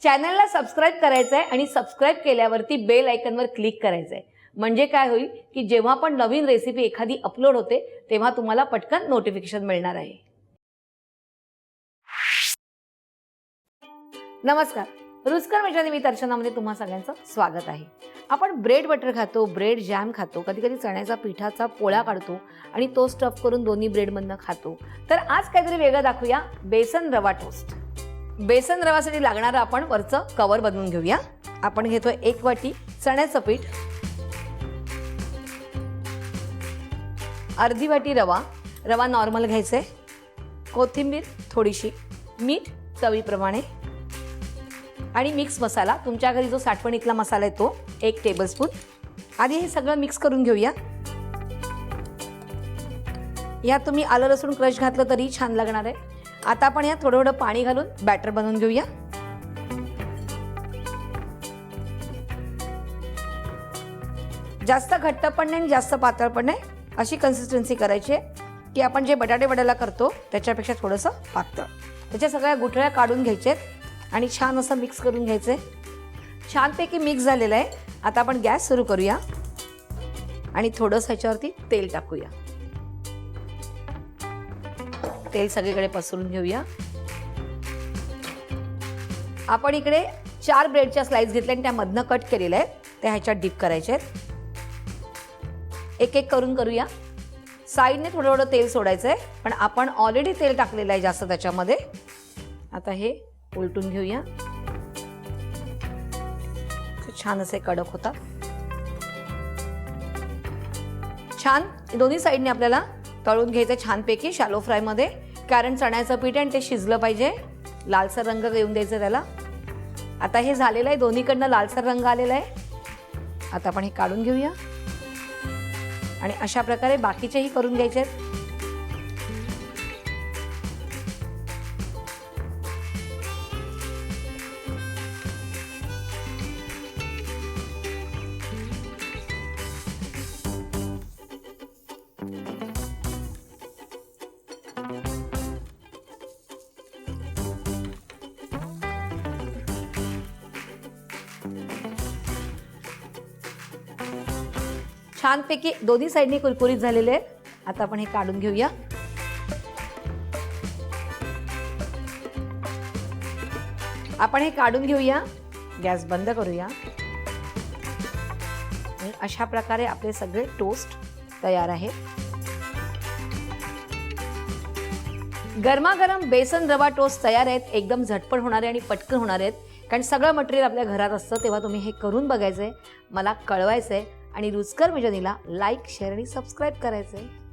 चॅनलला सबस्क्राईब करायचं आहे आणि सबस्क्राईब केल्यावरती बेल आयकॉनवर क्लिक करायचं आहे. म्हणजे काय होईल की जेव्हा पण नवीन रेसिपी एखादी अपलोड होते तेव्हा तुम्हाला पटकन नोटिफिकेशन मिळणार आहे. नमस्कार, रुचकर मेजवानी मी तर्शनामध्ये तुम्हा सगळ्यांचं स्वागत आहे. आपण ब्रेड बटर खातो, ब्रेड जॅम खातो, कधी कधी चण्याचा पिठाचा पोळा काढतो आणि तो स्टफ करून दोन्ही ब्रेडमधनं खातो. तर आज काहीतरी वेगळं दाखवूया, बेसन रवा टोस्ट. बेसन रवासाठी लागणारं आपण वरचं कवर बनवून घेऊया. आपण घेतोय 1 वाटी चण्याचं पीठ, अर्धी वाटी रवा, रवा नॉर्मल घ्यायचे, कोथिंबीर थोडीशी, मीठ चवीप्रमाणे आणि मिक्स मसाला. तुमच्या घरी जो साठवणीतला मसाला आहे तो 1 टेबलस्पून. आधी हे सगळं मिक्स करून घेऊया. यात तुम्ही आलं लसूण क्रश घातलं तरी छान लागणार आहे. आता आपण यात थोडं थोडं पाणी घालून बॅटर बनवून घेऊया. जास्त घट्ट पण नाही, जास्त पातळ पण नाही, अशी कन्सिस्टन्सी करायची आहे की आपण जे बटाटे वड्याला करतो त्याच्यापेक्षा थोडंसं पातळ. त्याच्या सगळ्या गुठळ्या काढून घ्यायच्यात आणि छान असं मिक्स करून घ्यायचं आहे. छानपैकी मिक्स झालेलं आहे. आता आपण गॅस सुरू करूया आणि थोडंसं ह्याच्यावरती तेल टाकूया. तेल सगळीकडे पसरून घेऊया. आपण इकडे 4 ब्रेडच्या स्लाइस घेतल्या आणि त्यामधनं कट केलेलं आहे, त्या ह्याच्यात डीप करायचे आहेत. एक एक करून करूया. साईडने थोडं थोडं तेल सोडायचं आहे, पण आपण ऑलरेडी तेल टाकलेलं आहे जास्त त्याच्यामध्ये. आता हे उलटून घेऊया. छान असे कडक होतात. छान दोन्ही साईडने आपल्याला तळून घ्यायचं छानपैकी शॅलो फ्रायमध्ये, कारण चण्याचं पीठ आहे आणि ते शिजलं पाहिजे. लालसर रंग येऊन द्यायचं त्याला. आता हे झालेलं आहे, दोन्हीकडनं लालसर रंग आलेला आहे. आता आपण हे काढून घेऊया आणि अशा प्रकारे बाकीचेही करून घ्यायचे आहेत. छानपैकी दोन्ही साईडने कुरकुरीत झालेले आहेत. आता आपण हे काढून घेऊया. आपण हे काढून घेऊया, गॅस बंद करूया आणि अशा प्रकारे आपले सगळे टोस्ट तयार आहेत. गरमागरम बेसन रवा टोस्ट तयार आहेत. एकदम झटपट होणारे आणि पटकन होणार आहेत, कारण सगळं मटेरियल आपल्या घरात असतं. तेव्हा तुम्ही हे करून बघायचं आहे, मला कळवायचं आहे आणि रुचकर मेजवानीला लाईक, शेअर आणि सबस्क्राईब करायचं आहे.